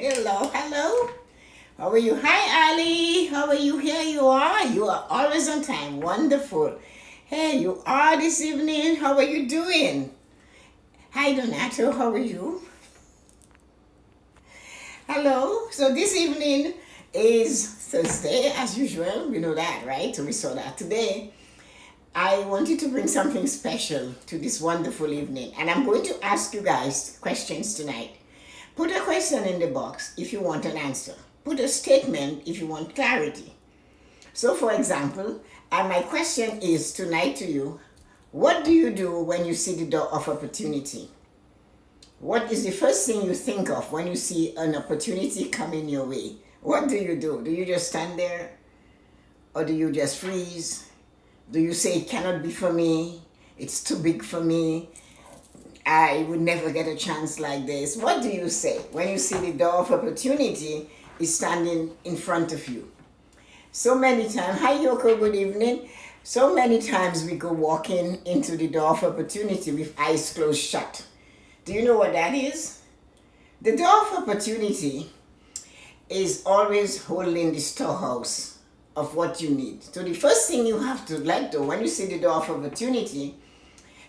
Hello, hello. How are you? Hi, Ali. How are you? Here you are. You are always on time. Wonderful. Here you are this evening. How are you doing? Hi, Donato. How are you? Hello. So this evening is Thursday, as usual. We know that, right? So we saw that today. I wanted to bring something special to this wonderful evening, and I'm going to ask you guys questions tonight. Put a question in the box if you want an answer. Put a statement if you want clarity. So, for example, my question is tonight to you: what do you do when you see the door of opportunity? What is the first thing you think of when you see an opportunity coming your way? What do you do? Do you just stand there? Or do you just freeze? Do you say it cannot be for me? It's too big for me. I would never get a chance like this. What do you say when you see the door of opportunity is standing in front of you? So many times, hi Yoko, good evening. So many times we go walking into the door of opportunity with eyes closed shut. Do you know what that is? The door of opportunity is always holding the storehouse of what you need. So the first thing you have to let go when you see the door of opportunity,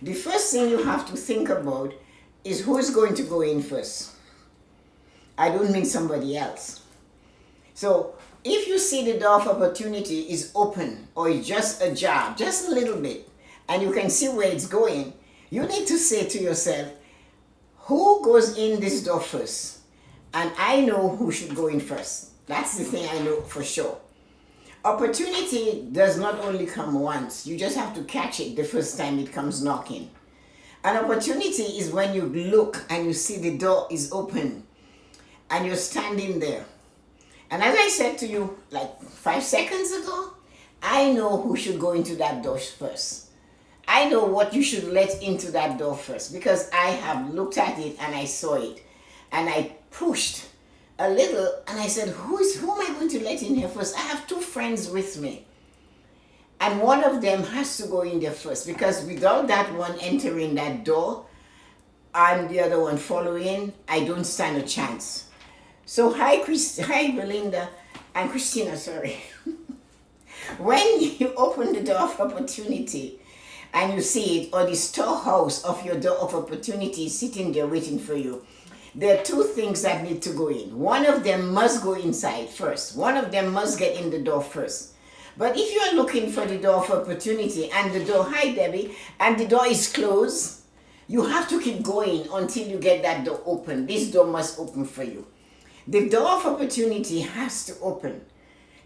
the first thing you have to think about is who is going to go in first. I don't mean somebody else. So if you see the door of opportunity is open or it's just ajar, just a little bit, and you can see where it's going, you need to say to yourself, who goes in this door first? And I know who should go in first. That's the thing I know for sure. Opportunity does not only come once. You just have to catch it the first time it comes knocking. An opportunity is when you look and you see the door is open and you're standing there. And as I said to you like 5 seconds ago, I know who should go into that door first. I know what you should let into that door first because I have looked at it and I saw it. And I pushed a little and I said, who am I going to let in here first? I have 2 friends with me. And one of them has to go in there first because without that one entering that door and the other one following, I don't stand a chance. So hi Belinda and Christina, sorry. When you open the door of opportunity and you see it, or the storehouse of your door of opportunity is sitting there waiting for you, there are 2 things that need to go in. One of them must go inside first. One of them must get in the door first. But if you are looking for the door of opportunity and the door, hi Debbie, and the door is closed, you have to keep going until you get that door open. This door must open for you. The door of opportunity has to open.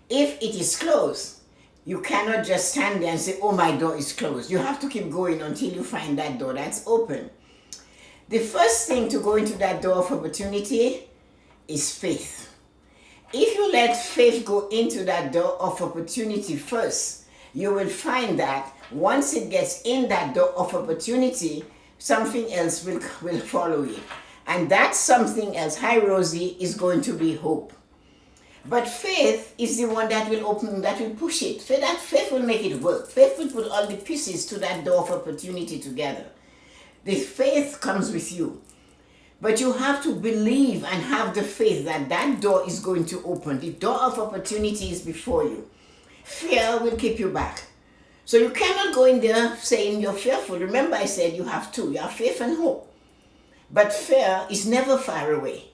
If it is closed, you cannot just stand there and say, oh, my door is closed. You have to keep going until you find that door that's open. The first thing to go into that door of opportunity is faith. If you let faith go into that door of opportunity first, you will find that once it gets in that door of opportunity, something else will follow it. And that something else, hi Rosie, is going to be hope. But faith is the one that will open, that will push it. Faith will make it work. Faith will put all the pieces to that door of opportunity together. The faith comes with you. But you have to believe and have the faith that that door is going to open. The door of opportunity is before you. Fear will keep you back. So you cannot go in there saying you're fearful. Remember I said you have 2. You have faith and hope. But fear is never far away.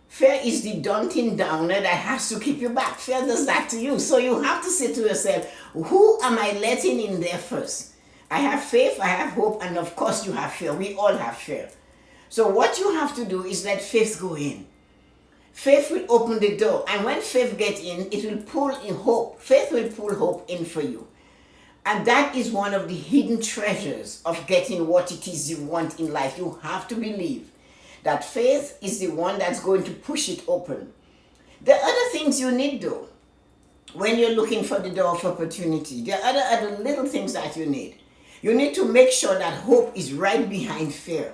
Fear is the daunting downer that has to keep you back. Fear does that to you. So you have to say to yourself, who am I letting in there first? I have faith, I have hope, and of course you have fear. We all have fear. So what you have to do is let faith go in. Faith will open the door. And when faith gets in, it will pull in hope. Faith will pull hope in for you. And that is one of the hidden treasures of getting what it is you want in life. You have to believe that faith is the one that's going to push it open. There are other things you need though. When you're looking for the door of opportunity, there are other little things that you need. You need to make sure that hope is right behind fear,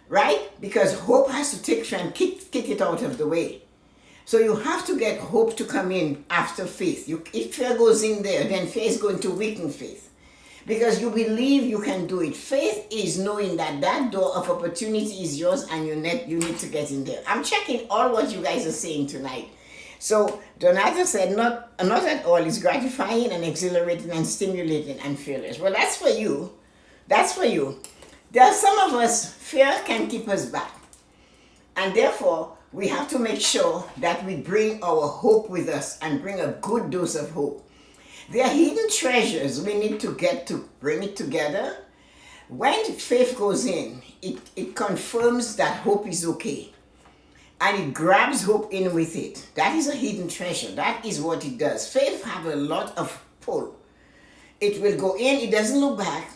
right? Because hope has to take fear and kick it out of the way. So you have to get hope to come in after faith. If fear goes in there, then fear is going to weaken faith. because you believe you can do it. Faith is knowing that that door of opportunity is yours and you need to get in there. I'm checking all what you guys are saying tonight. So Donato said, not at all. It's gratifying and exhilarating and stimulating and fearless. Well, that's for you. That's for you. There are some of us, fear can keep us back. And therefore, we have to make sure that we bring our hope with us and bring a good dose of hope. There are hidden treasures we need to get to bring it together. When faith goes in, it confirms that hope is okay. And it grabs hope in with it. That is a hidden treasure. That is what it does. Faith have a lot of pull. It will go in, it doesn't look back.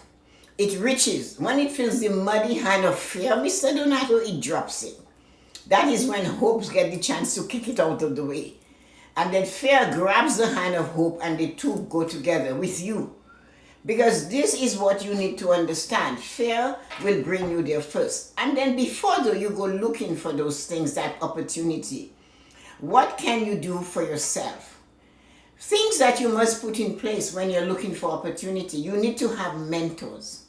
It reaches. When it feels the muddy hand of fear, Mr. Donato, it drops it. That is when hopes get the chance to kick it out of the way. And then fear grabs the hand of hope and the two go together with you. Because this is what you need to understand. Fear will bring you there first. And then before though, you go looking for those things, that opportunity. What can you do for yourself? Things that you must put in place when you're looking for opportunity. You need to have mentors.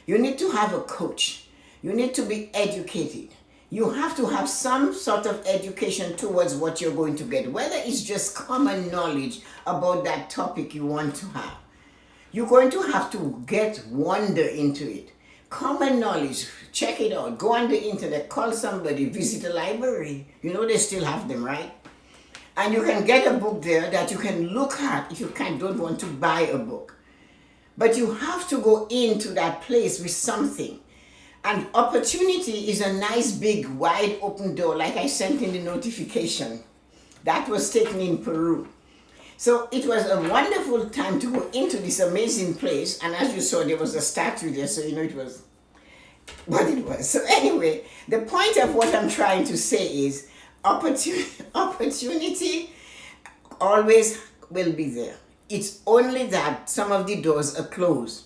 You need to have a coach. You need to be educated. You have to have some sort of education towards what you're going to get. Whether it's just common knowledge about that topic you want to have. You're going to have to get wonder into it. Common knowledge, check it out. Go on the internet, call somebody, visit a library. You know they still have them, right? And you can get a book there that you can look at if you don't want to buy a book. But you have to go into that place with something. And opportunity is a nice, big, wide open door, like I sent in the notification. That was taken in Peru. So it was a wonderful time to go into this amazing place. And as you saw, there was a statue there, so you know it was what it was. So anyway, the point of what I'm trying to say is opportunity always will be there. It's only that some of the doors are closed.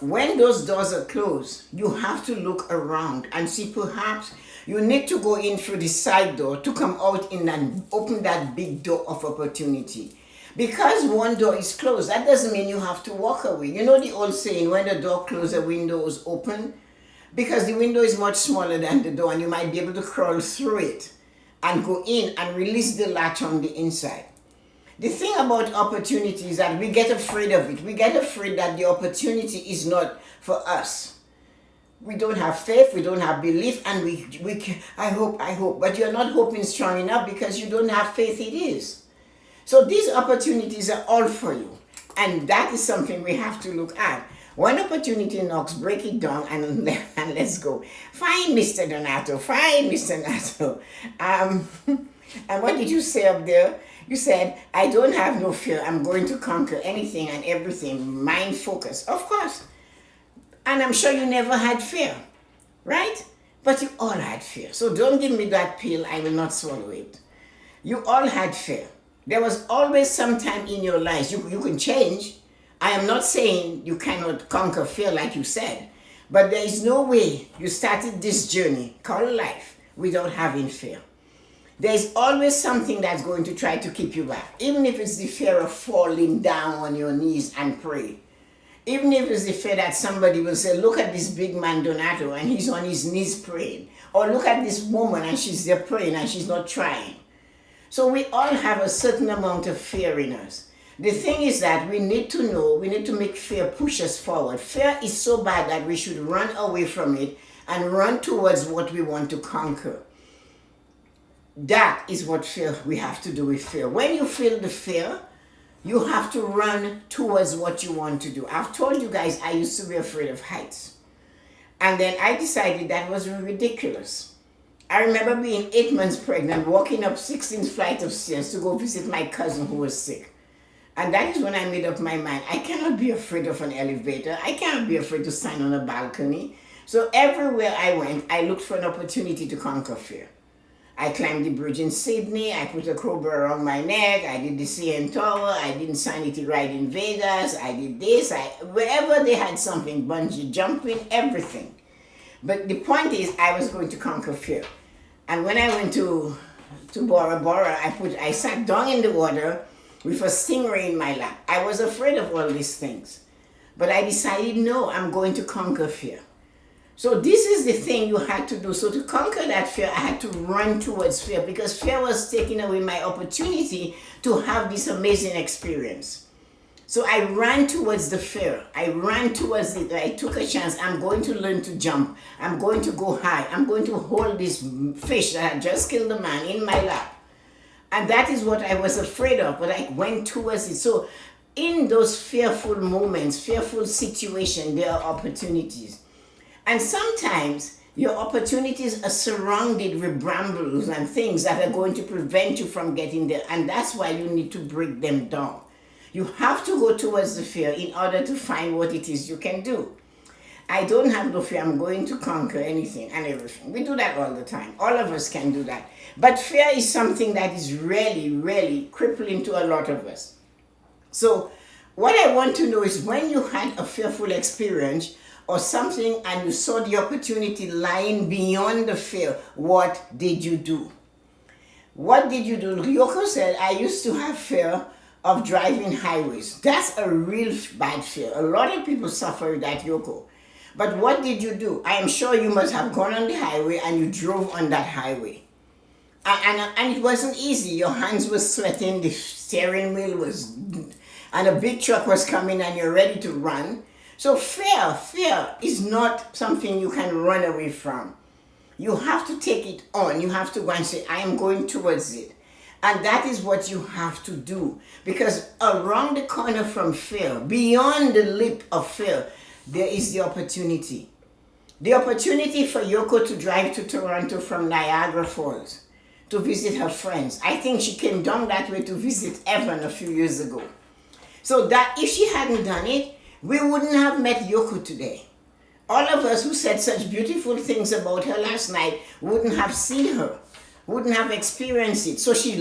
When those doors are closed, you have to look around and see perhaps you need to go in through the side door to come out in and open that big door of opportunity. Because one door is closed, that doesn't mean you have to walk away. You know the old saying, when the door closes, the window is open? Because the window is much smaller than the door and you might be able to crawl through it and go in and release the latch on the inside. The thing about opportunity is that we get afraid of it. We get afraid that the opportunity is not for us. We don't have faith, we don't have belief, and we can, I hope, but you're not hoping strong enough because you don't have faith it is. So these opportunities are all for you. And that is something we have to look at. One opportunity knocks, break it down, and let's go. Fine, Mr. Donato, fine, Mr. Donato. And what did you say up there? You said, I don't have no fear. I'm going to conquer anything and everything. Mind focus. Of course. And I'm sure you never had fear. Right? But you all had fear. So don't give me that pill. I will not swallow it. You all had fear. There was always some time in your lives. You can change. I am not saying you cannot conquer fear like you said. But there is no way you started this journey called life without having fear. There's always something that's going to try to keep you back. Even if it's the fear of falling down on your knees and pray. Even if it's the fear that somebody will say, look at this big man Donato and he's on his knees praying. Or look at this woman and she's there praying and she's not trying. So we all have a certain amount of fear in us. The thing is that we need to know, we need to make fear push us forward. Fear is so bad that we should run away from it and run towards what we want to conquer. That is what fear we have to do with fear. When you feel the fear, you have to run towards what you want to do. I've told you guys I used to be afraid of heights. And then I decided that was ridiculous. I remember being 8 months pregnant, walking up 16th flight of stairs to go visit my cousin who was sick. And that is when I made up my mind. I cannot be afraid of an elevator. I cannot be afraid to stand on a balcony. So everywhere I went, I looked for an opportunity to conquer fear. I climbed the bridge in Sydney, I put a crowbar around my neck, I did the CN Tower, I did insanity ride in Vegas, I did this, wherever they had something, bungee jumping, everything. But the point is, I was going to conquer fear. And when I went to Bora Bora, I sat down in the water with a stingray in my lap. I was afraid of all these things. But I decided, no, I'm going to conquer fear. So this is the thing you had to do. So to conquer that fear, I had to run towards fear, because fear was taking away my opportunity to have this amazing experience. So I ran towards the fear. I ran towards it. I took a chance. I'm going to learn to jump. I'm going to go high. I'm going to hold this fish that had just killed a man in my lap. And that is what I was afraid of, but I went towards it. So in those fearful moments, fearful situations, there are opportunities. And sometimes your opportunities are surrounded with brambles and things that are going to prevent you from getting there. And that's why you need to break them down. You have to go towards the fear in order to find what it is you can do. I don't have no fear. I'm going to conquer anything and everything. We do that all the time. All of us can do that. But fear is something that is really, really crippling to a lot of us. So what I want to know is, when you had a fearful experience or something and you saw the opportunity lying beyond the fear, what did you do? What did you do? Yoko said, I used to have fear of driving highways. That's a real bad fear. A lot of people suffer with that, Yoko. But what did you do? I am sure you must have gone on the highway and you drove on that highway. And it wasn't easy. Your hands were sweating, the steering wheel was, and a big truck was coming and you're ready to run. So fear is not something you can run away from. You have to take it on. You have to go and say, I am going towards it. And that is what you have to do. Because around the corner from fear, beyond the lip of fear, there is the opportunity. The opportunity for Yoko to drive to Toronto from Niagara Falls to visit her friends. I think she came down that way to visit Evan a few years ago. So that if she hadn't done it, we wouldn't have met Yoko today. All of us who said such beautiful things about her last night wouldn't have seen her, wouldn't have experienced it. So she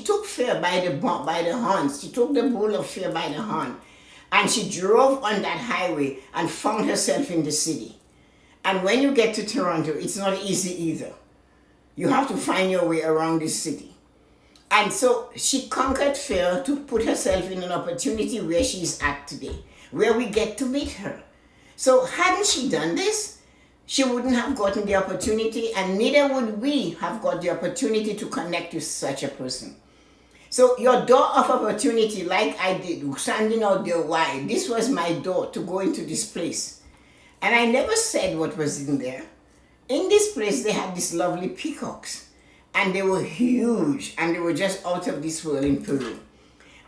took fear by the horns. She took the bull of fear by the horn. And she drove on that highway and found herself in the city. And when you get to Toronto, it's not easy either. You have to find your way around this city. And so she conquered fear to put herself in an opportunity where she is at today, where we get to meet her. So hadn't she done this, she wouldn't have gotten the opportunity, and neither would we have got the opportunity to connect with such a person. So your door of opportunity, like I did, standing out there wide, this was my door to go into this place. And I never said what was in there. In this place, they had these lovely peacocks. And they were huge, and they were just out of this world in Peru.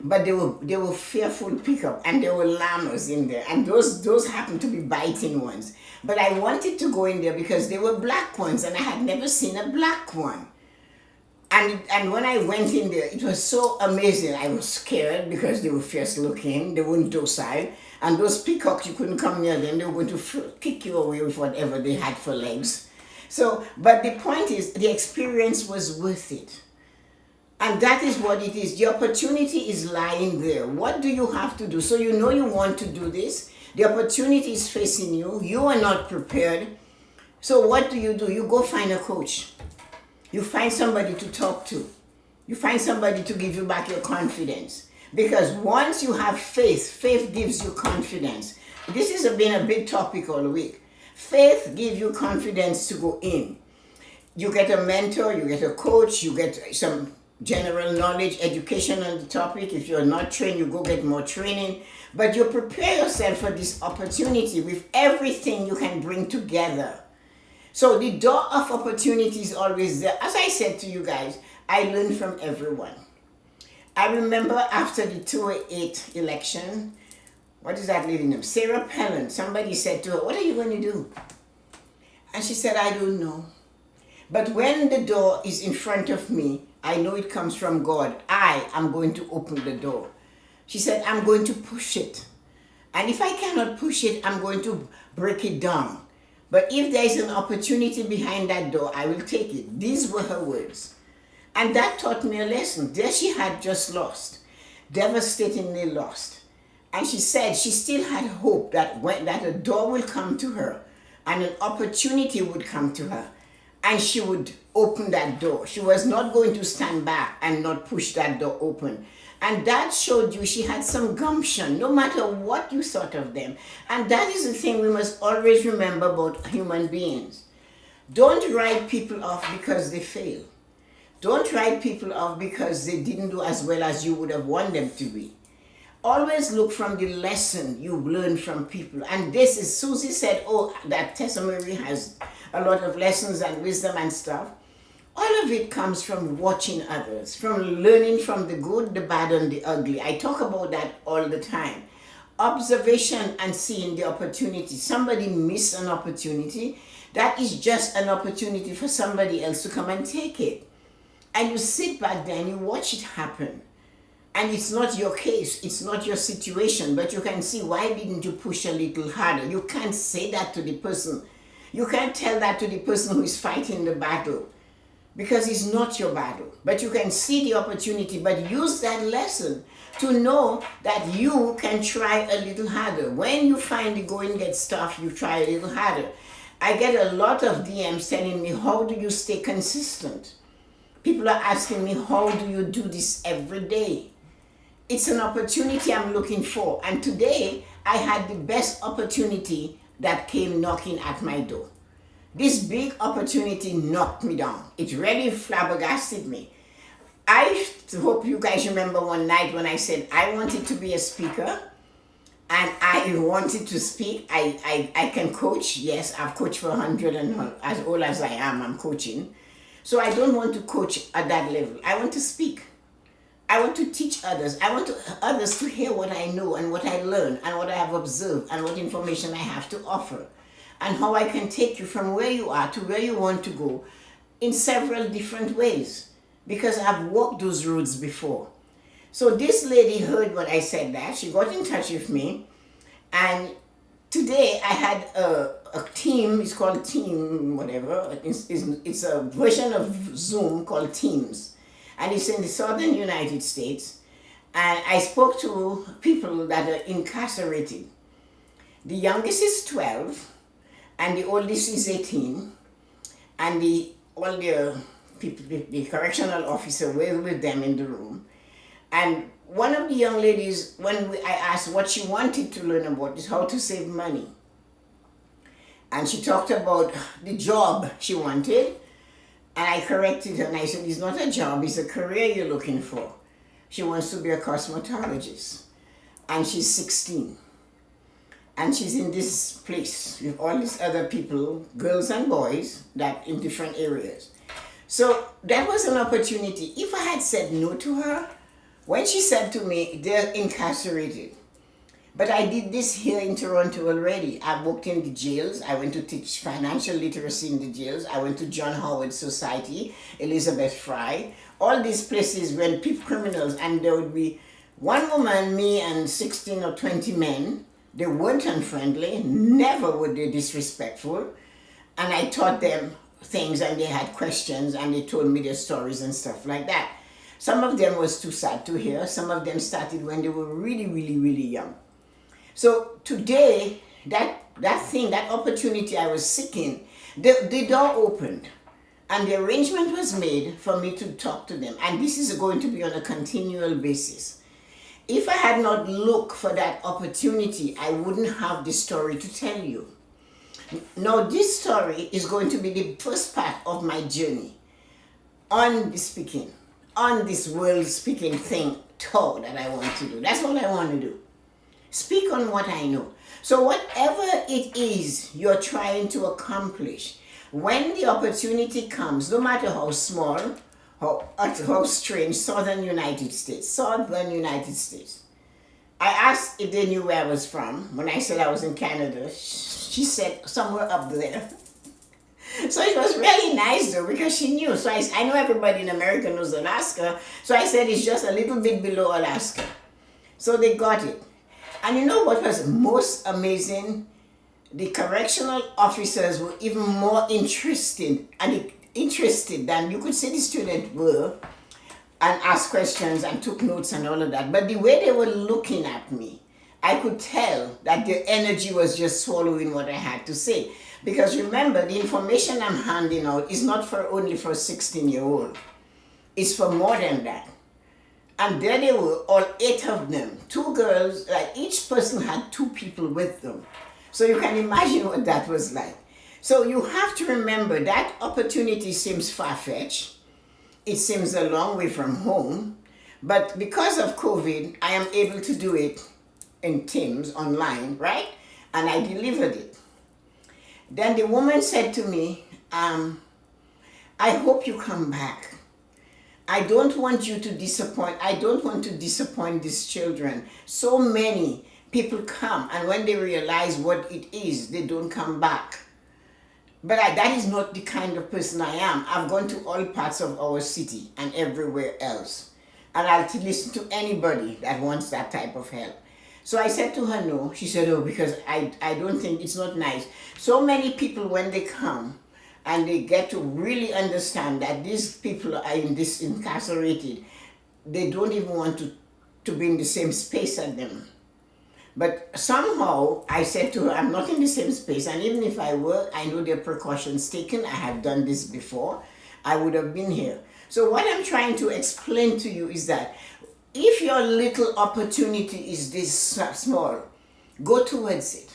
But they were fearful peacock, and there were llamas in there. And those happened to be biting ones. But I wanted to go in there because they were black ones, and I had never seen a black one. And when I went in there, it was so amazing. I was scared because they were fierce looking. They weren't docile. And those peacocks, you couldn't come near them. They were going to kick you away with whatever they had for legs. So, but the point is, the experience was worth it. And that is what it is. The opportunity is lying there. What do you have to do? So you know you want to do this. The opportunity is facing you. You are not prepared. So what do? You go find a coach. You find somebody to talk to. You find somebody to give you back your confidence. Because once you have faith, faith gives you confidence. This has been a big topic all week. Faith gives you confidence to go in. You get a mentor, you get a coach, you get some general knowledge, education on the topic. If you're not trained, you go get more training. But you prepare yourself for this opportunity with everything you can bring together. So the door of opportunity is always there. As I said to you guys, I learn from everyone. I remember after the 2008 election, what is that lady's name? Sarah Palin. Somebody said to her, what are you going to do? And she said, I don't know. But when the door is in front of me, I know it comes from God. I am going to open the door. She said, I'm going to push it. And if I cannot push it, I'm going to break it down. But if there is an opportunity behind that door, I will take it. These were her words. And that taught me a lesson. There she had just lost, devastatingly lost. And she said she still had hope that a door will come to her and an opportunity would come to her and she would open that door. She was not going to stand back and not push that door open. And that showed you she had some gumption, no matter what you thought of them. And that is the thing we must always remember about human beings. Don't write people off because they fail. Don't write people off because they didn't do as well as you would have wanted them to be. Always look from the lesson you learn from people. And this is, Susie said, oh, that Tessa-Marie has a lot of lessons and wisdom and stuff. All of it comes from watching others, from learning from the good, the bad, and the ugly. I talk about that all the time. Observation and seeing the opportunity. Somebody missed an opportunity. That is just an opportunity for somebody else to come and take it. And you sit back there and you watch it happen. And it's not your case, it's not your situation, but you can see, why didn't you push a little harder? You can't say that to the person. You can't tell that to the person who is fighting the battle, because it's not your battle. But you can see the opportunity, but use that lesson to know that you can try a little harder. When you find the going gets tough, you try a little harder. I get a lot of DMs telling me, how do you stay consistent? People are asking me, how do you do this every day? It's an opportunity I'm looking for. And today, I had the best opportunity that came knocking at my door. This big opportunity knocked me down. It really flabbergasted me. I hope you guys remember one night when I said I wanted to be a speaker and I wanted to speak. I can coach. Yes, I've coached for 100 and as old as I am, I'm coaching. So I don't want to coach at that level. I want to speak. I want to teach others. I want others to hear what I know and what I learn and what I have observed and what information I have to offer and how I can take you from where you are to where you want to go in several different ways, because I've walked those roads before. So this lady heard what I said that. She got in touch with me, and today I had a team. It's called Team whatever. It's a version of Zoom called Teams. And it's in the southern United States. And I spoke to people that are incarcerated. The youngest is 12, and the oldest is 18. And all the people, the correctional officer were with them in the room. And one of the young ladies, when I asked what she wanted to learn about, is how to save money. And she talked about the job she wanted. And I corrected her and I said, it's not a job, it's a career you're looking for. She wants to be a cosmetologist. And she's 16. And she's in this place with all these other people, girls and boys, that in different areas. So that was an opportunity. If I had said no to her, when she said to me, they're incarcerated. But I did this here in Toronto already. I worked in the jails. I went to teach financial literacy in the jails. I went to John Howard Society, Elizabeth Fry. All these places when people, criminals, and there would be one woman, me, and 16 or 20 men. They weren't unfriendly. Never were they disrespectful. And I taught them things, and they had questions, and they told me their stories and stuff like that. Some of them was too sad to hear. Some of them started when they were really, really, really young. So today, that opportunity I was seeking, the door opened and the arrangement was made for me to talk to them. And this is going to be on a continual basis. If I had not looked for that opportunity, I wouldn't have the story to tell you. Now, this story is going to be the first part of my journey on the speaking, on this world speaking thing tour that I want to do. That's all I want to do. Speak on what I know. So whatever it is you're trying to accomplish, when the opportunity comes, no matter how small, how strange, southern United States. I asked if they knew where I was from. When I said I was in Canada, she said somewhere up there. So it was really nice though, because she knew. So I know everybody in America knows Alaska. So I said it's just a little bit below Alaska. So they got it. And you know what was most amazing? The correctional officers were even more interested than you could see the students were, and asked questions and took notes and all of that. But the way they were looking at me I could tell that the energy was just swallowing what I had to say. Because remember, the information I'm handing out is not for only for 16-year-old. It's for more than that. And there they were, all 8 of them. 2 girls, like each person had 2 people with them. So you can imagine what that was like. So you have to remember that opportunity seems far-fetched. It seems a long way from home. But because of COVID, I am able to do it in Teams online, right? And I delivered it. Then the woman said to me, I hope you come back. I don't want you to disappoint. I don't want to disappoint these children. So many people come, and when they realize what it is, they don't come back. But that is not the kind of person I am. I've gone to all parts of our city and everywhere else. And I'll listen to anybody that wants that type of help. So I said to her, no. She said, oh, because I don't think it's not nice. So many people, when they come, and they get to really understand that these people are in this incarcerated, they don't even want to be in the same space as them. But somehow I said to her, I'm not in the same space, and even if I were, I know there are precautions taken. I have done this before. I would have been here. So what I'm trying to explain to you is that if your little opportunity is this small, go towards it.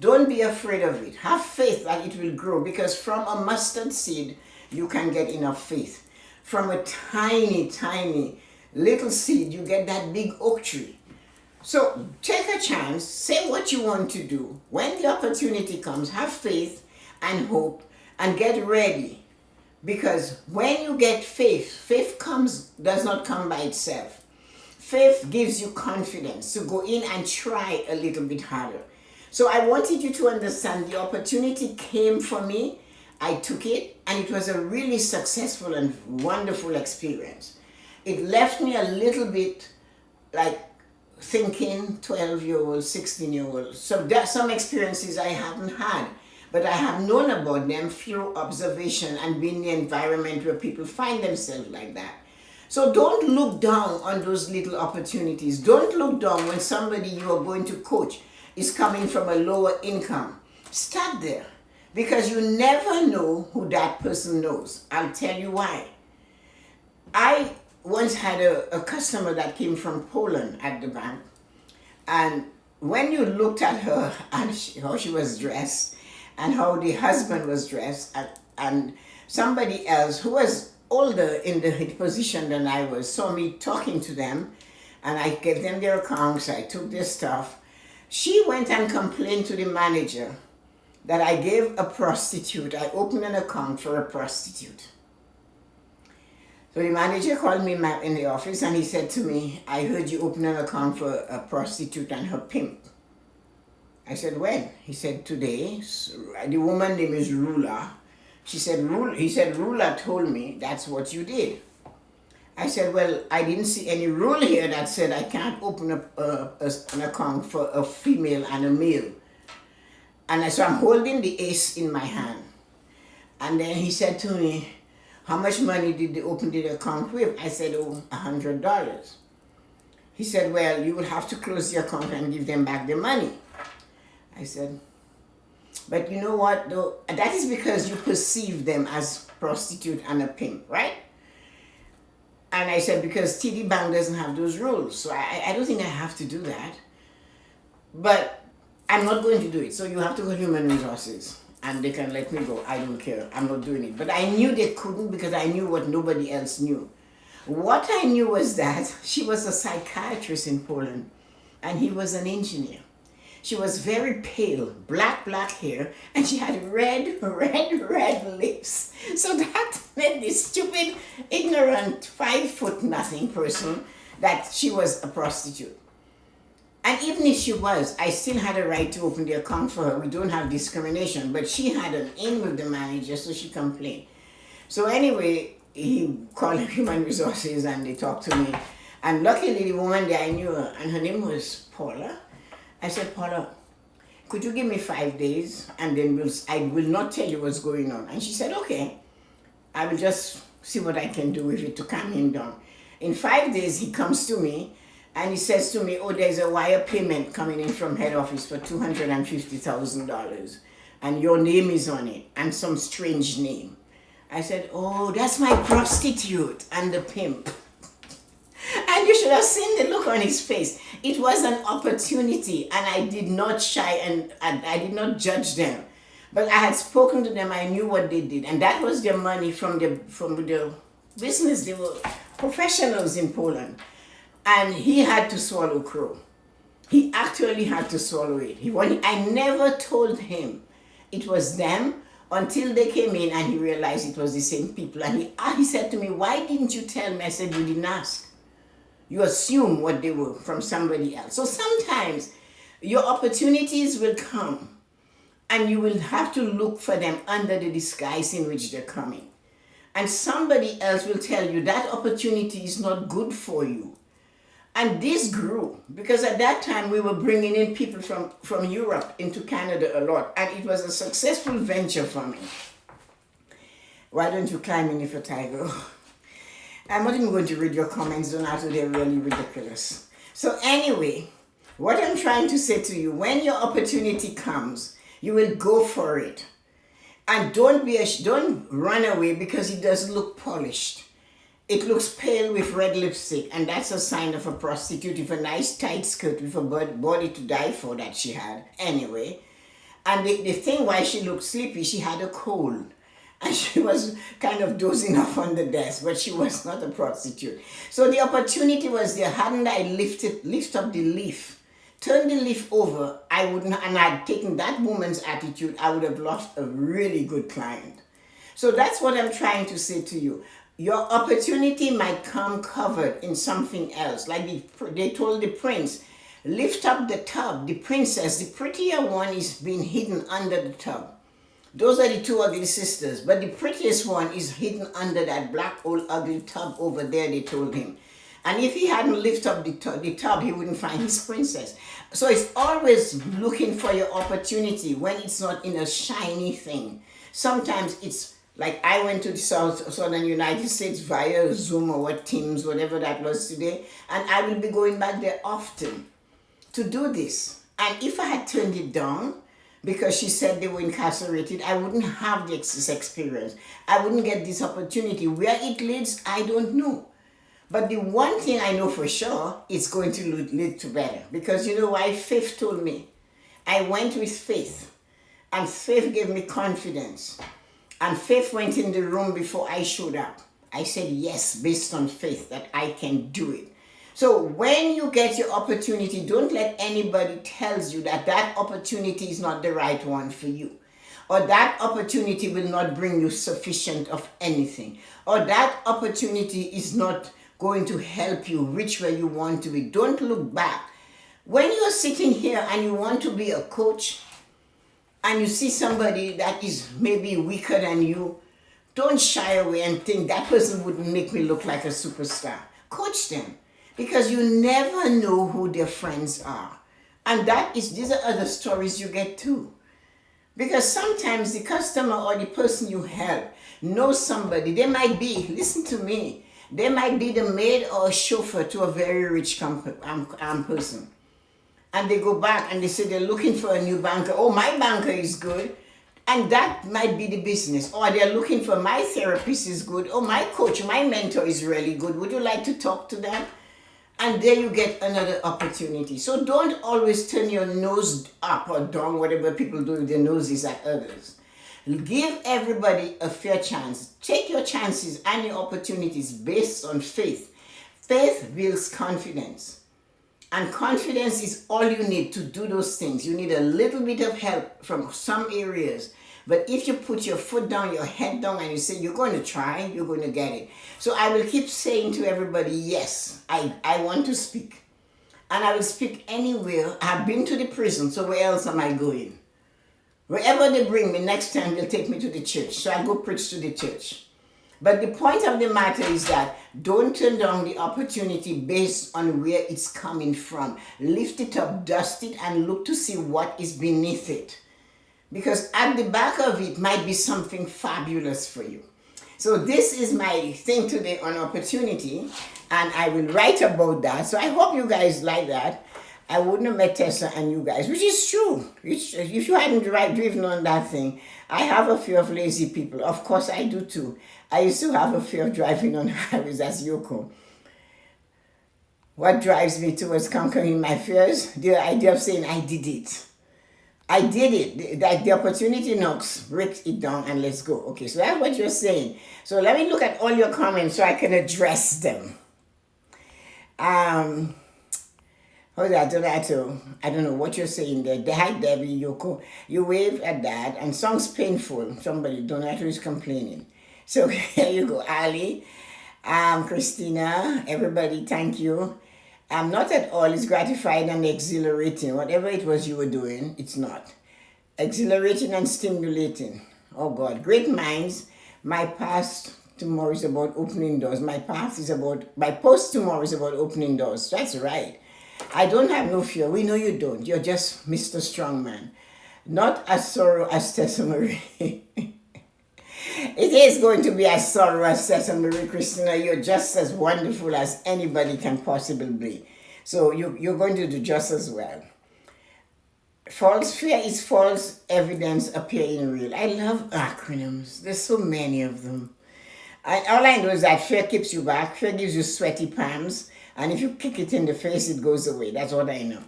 Don't be afraid of it. Have faith that it will grow, because from a mustard seed, you can get enough faith. From a tiny, tiny little seed, you get that big oak tree. So take a chance, say what you want to do. When the opportunity comes, have faith and hope and get ready. Because when you get faith, faith does not come by itself. Faith gives you confidence to go in and try a little bit harder. So I wanted you to understand the opportunity came for me. I took it, and it was a really successful and wonderful experience. It left me a little bit like thinking 12-year-old, 16-year-old. So there are some experiences I haven't had, but I have known about them through observation and being in the environment where people find themselves like that. So don't look down on those little opportunities. Don't look down when somebody you are going to coach is coming from a lower income. Start there, because you never know who that person knows. I'll tell you why. I once had a customer that came from Poland at the bank, and when you looked at her and how she was dressed and how the husband was dressed, and somebody else who was older in the position than I was saw me talking to them, and I gave them their accounts, I took their stuff. She went and complained to the manager that I gave a prostitute, I opened an account for a prostitute. So the manager called me in the office, and he said to me, I heard you open an account for a prostitute and her pimp. I said, when? He said, today. The woman's name is Rula. He said, Rula told me that's what you did. I said, well, I didn't see any rule here that said I can't open an account for a female and a male. And so I'm holding the ace in my hand. And then he said to me, how much money did they open the account with? I said, oh, $100. He said, well, you will have to close the account and give them back the money. I said, but you know what, though? That is because you perceive them as prostitute and a pimp, right? And I said, because TD Bank doesn't have those rules, so I don't think I have to do that. But I'm not going to do it. So you have to go to human resources, and they can let me go. I don't care. I'm not doing it. But I knew they couldn't, because I knew what nobody else knew. What I knew was that she was a psychiatrist in Poland, and he was an engineer. She was very pale, black hair, and she had red lips. So that made this stupid, ignorant, 5'0" person that she was a prostitute. And even if she was, I still had a right to open the account for her. We don't have discrimination, but she had an in with the manager, so she complained. So anyway, he called human resources, and they talked to me. And luckily, the woman there, I knew her, and her name was Paula. I said, Paula, could you give me 5 days, and then I will not tell you what's going on. And she said, okay, I will just see what I can do with it to calm him down. In 5 days, he comes to me, And he says to me, oh, there's a wire payment coming in from head office for $250,000. And your name is on it, and some strange name. I said, oh, that's my prostitute and the pimp. And you should have seen the look on his face. It was an opportunity, and I did not shy, and I did not judge them. But I had spoken to them. I knew what they did, and that was their money from the business. They were professionals in Poland, and he had to swallow crow. He actually had to swallow it. I never told him it was them until they came in, and he realized it was the same people. And he said to me, "Why didn't you tell me?" I said, "You didn't ask. You assume what they were from somebody else." So sometimes your opportunities will come, and you will have to look for them under the disguise in which they're coming. And somebody else will tell you that opportunity is not good for you. And this grew because at that time we were bringing in people from Europe into Canada a lot, and it was a successful venture for me. Why don't you climb in if you're tiger? I'm not even going to read your comments, Donato, they're really ridiculous. So anyway, what I'm trying to say to you, when your opportunity comes, you will go for it. And don't run away because it doesn't look polished. It looks pale with red lipstick, and that's a sign of a prostitute with a nice tight skirt with a body to die for that she had. Anyway, and the thing why she looked sleepy, she had a cold. And she was kind of dozing off on the desk, but she was not a prostitute. So the opportunity was there. Hadn't I lift up the leaf, turned the leaf over, and I'd taken that woman's attitude, I would have lost a really good client. So that's what I'm trying to say to you. Your opportunity might come covered in something else. Like they told the prince, lift up the tub. The princess, the prettier one, is being hidden under the tub. Those are the two ugly sisters, but the prettiest one is hidden under that black old ugly tub over there, they told him. And if he hadn't lifted up the tub, he wouldn't find his princess. So it's always looking for your opportunity when it's not in a shiny thing. Sometimes it's like I went to the southern United States via Zoom or Teams, whatever that was today, and I will be going back there often to do this. And if I had turned it down, because she said they were incarcerated, I wouldn't have this experience. I wouldn't get this opportunity. Where it leads, I don't know. But the one thing I know for sure, it's going to lead to better. Because you know why? Faith told me. I went with faith. And faith gave me confidence. And faith went in the room before I showed up. I said yes, based on faith, that I can do it. So when you get your opportunity, don't let anybody tells you that that opportunity is not the right one for you. Or that opportunity will not bring you sufficient of anything. Or that opportunity is not going to help you reach where you want to be. Don't look back. When you're sitting here and you want to be a coach and you see somebody that is maybe weaker than you, don't shy away and think that person wouldn't make me look like a superstar. Coach them. Because you never know who their friends are. And these are other stories you get too. Because sometimes the customer or the person you help knows somebody. They might be, listen to me, they might be the maid or a chauffeur to a very rich person. And they go back and they say they're looking for a new banker. Oh, my banker is good. And that might be the business. Or they're looking for my therapist is good. Oh, my coach, my mentor is really good. Would you like to talk to them? And there you get another opportunity. So don't always turn your nose up or down, whatever people do with their noses at others. Give everybody a fair chance. Take your chances and your opportunities based on faith. Faith builds confidence. And confidence is all you need to do those things. You need a little bit of help from some areas. But if you put your foot down, your head down, and you say, you're going to try, you're going to get it. So I will keep saying to everybody, yes, I want to speak. And I will speak anywhere. I've been to the prison, so where else am I going? Wherever they bring me, next time they'll take me to the church. So I go preach to the church. But the point of the matter is that don't turn down the opportunity based on where it's coming from. Lift it up, dust it, and look to see what is beneath it. Because at the back of it might be something fabulous for you. So this is my thing today on opportunity. and I will write about that. So I hope you guys like that. I wouldn't have met Tessa and you guys, which is true. If you hadn't driven on that thing, I have a fear of lazy people. Of course, I do too. I used to have a fear of driving on highways as Yoko. What drives me towards conquering my fears? The idea of saying, I did it. I did it. That the opportunity knocks, breaks it down, and let's go. Okay, so that's what you're saying. So let me look at all your comments so I can address them. Donato, I don't know what you're saying there. Hi, Debbie, Yoko. You wave at that, and song's painful. Somebody, Donato is complaining. So here you go, Ali, Christina, everybody, thank you. Not at all, it's gratifying and exhilarating. Whatever it was you were doing, it's not. Exhilarating and stimulating. Oh God, great minds. My past tomorrow is about opening doors. My post tomorrow is about opening doors. That's right. I don't have no fear. We know you don't. You're just Mr. Strongman. Not as sorrow as Tessa-Marie. It is going to be as sorrow as Tessa-Marie, Christina. You're just as wonderful as anybody can possibly be. So you're going to do just as well. False fear is false evidence appearing real. I love acronyms. There's so many of them. All I know is that fear keeps you back. Fear gives you sweaty palms. And if you kick it in the face, it goes away. That's what I know.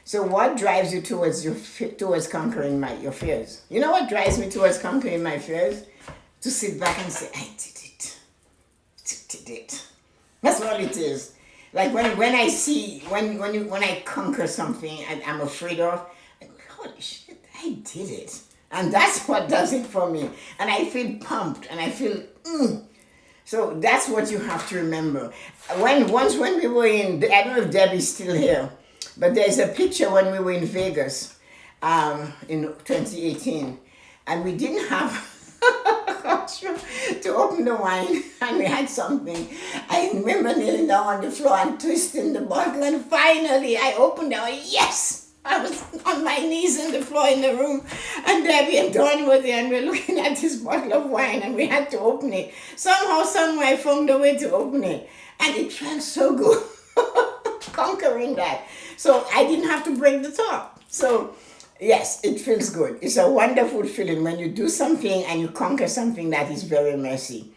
So what drives you towards conquering your fears? You know what drives me towards conquering my fears? To sit back and say, I did it. Did it. That's all it is. Like when I conquer something I'm afraid of, I go, holy shit, I did it. And that's what does it for me. And I feel pumped and I feel, So that's what you have to remember. When we were in, I don't know if Debbie's still here, but there's a picture when we were in Vegas in 2018, and we didn't have to open the wine, and we had something. I remember kneeling down on the floor and twisting the bottle, and finally I opened it. Yes! I was on my knees on the floor in the room, and Debbie and Dawn were there, and we're looking at this bottle of wine, and we had to open it. Somehow, somewhere, I found a way to open it, and it felt so good, conquering that. So I didn't have to break the top. So yes, it feels good. It's a wonderful feeling when you do something and you conquer something that is very messy.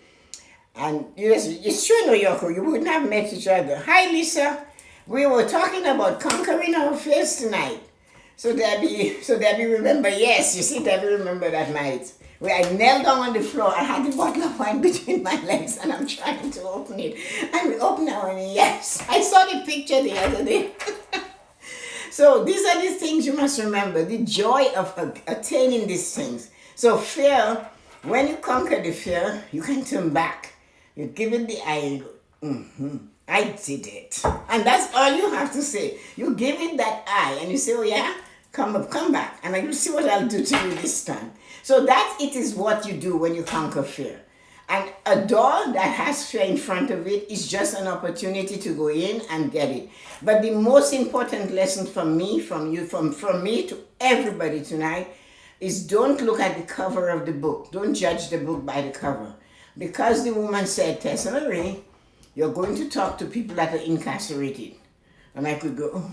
And yes, it's true, no, Yoko, you wouldn't have met each other. Hi, Lisa. We were talking about conquering our fears tonight. So Debbie remember, yes, you see, Debbie remember that night. Where I knelt down on the floor, I had the bottle of wine between my legs, and I'm trying to open it. And we opened our wine, yes. I saw the picture the other day. So these are the things you must remember, the joy of attaining these things. So fear, when you conquer the fear, you can turn back. You give it the eye, I did it. And that's all you have to say. You give it that eye and you say, oh yeah, come back. And I will see what I'll do to you this time. So that it is what you do when you conquer fear. And a door that has fear in front of it is just an opportunity to go in and get it. But the most important lesson from me, from you, from me to everybody tonight is don't look at the cover of the book. Don't judge the book by the cover. Because the woman said, Tessa-Marie, you're going to talk to people that are incarcerated. And I could go, oh,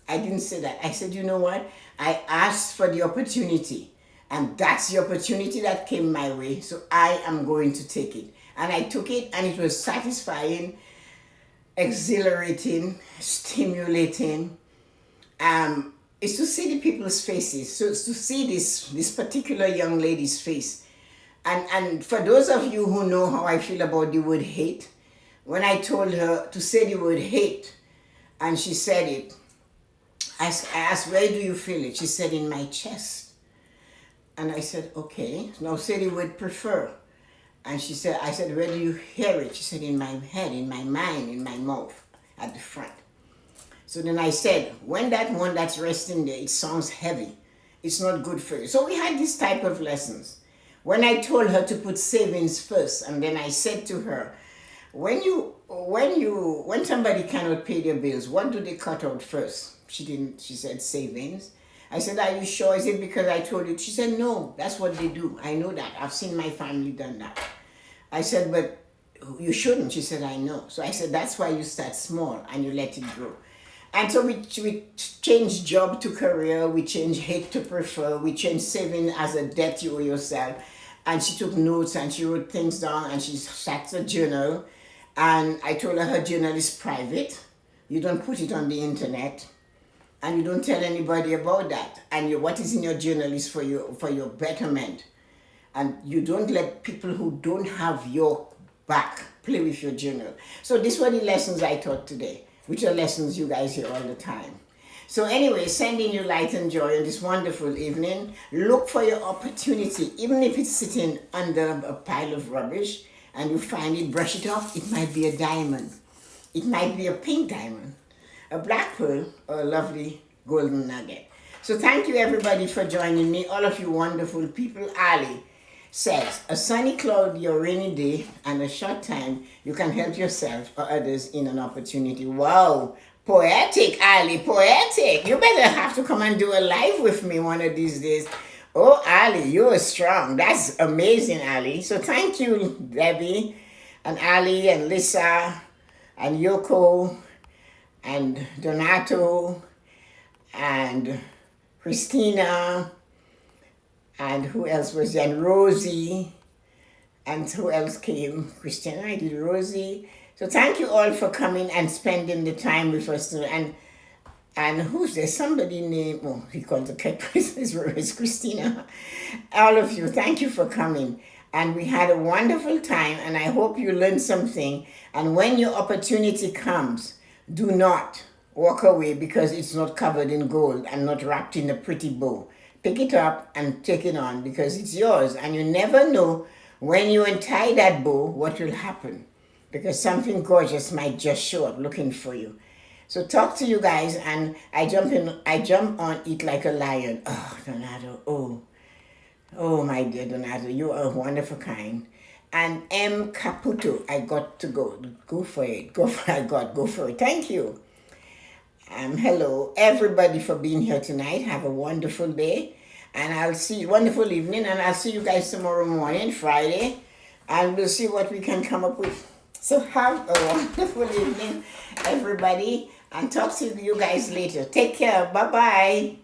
I didn't say that. I said, you know what? I asked for the opportunity. And that's the opportunity that came my way. So I am going to take it. And I took it, and it was satisfying, exhilarating, stimulating. It's to see the people's faces. So it's to see this particular young lady's face. And for those of you who know how I feel about the word hate, when I told her to say the word hate, and she said it, I asked, where do you feel it? She said, in my chest. And I said, okay, now say the word prefer. And I said, where do you hear it? She said, in my head, in my mind, in my mouth, at the front. So then I said, when that one that's resting there, it sounds heavy. It's not good for you. So we had this type of lessons. When I told her to put savings first, and then I said to her, when somebody cannot pay their bills, what do they cut out first? She said savings. I said, are you sure? Is it because I told you? She said, no, that's what they do. I know that. I've seen my family done that. I said, but you shouldn't. She said, I know. So I said, that's why you start small and you let it grow. And so we change job to career, we change hate to prefer, we change saving as a debt you owe yourself. And she took notes and she wrote things down and she starts a journal. And I told her journal is private. You don't put it on the internet. And you don't tell anybody about that. And what is in your journal is for your betterment. And you don't let people who don't have your back play with your journal. So these were the lessons I taught today, which are lessons you guys hear all the time. So anyway, sending you light and joy on this wonderful evening. Look for your opportunity, even if it's sitting under a pile of rubbish and you find it, brush it off. It might be a diamond. It might be a pink diamond, a black pearl, or a lovely golden nugget. So thank you everybody for joining me, all of you wonderful people. Ali says, a sunny, cloudy or rainy day and a short time, you can help yourself or others in an opportunity. Wow, poetic, Ali, poetic. You better have to come and do a live with me one of these days. Oh, Ali, you're strong. That's amazing, Ali. So thank you, Debbie, and Ali, and Lisa, and Yoko, and Donato, and Christina, and who else was there? And Rosie, and who else came? Christina, I did Rosie. So thank you all for coming and spending the time with us. And who's there? Somebody named, oh, he called the cat it's Christina. All of you, thank you for coming. And we had a wonderful time, and I hope you learned something. And when your opportunity comes, do not walk away because it's not covered in gold and not wrapped in a pretty bow. Pick it up and take it on because it's yours. And you never know when you untie that bow what will happen, because something gorgeous might just show up looking for you. So talk to you guys, and I jump on Eat Like a Lion. Oh, Donato, oh my dear Donato, you are one of a kind. And M. Caputo, I got to go. Go for it. Go for it. Thank you. Hello, everybody, for being here tonight. Have a wonderful day. And I'll see you, wonderful evening. And I'll see you guys tomorrow morning, Friday. And we'll see what we can come up with. So have a wonderful evening, everybody. And talk to you guys later. Take care. Bye-bye.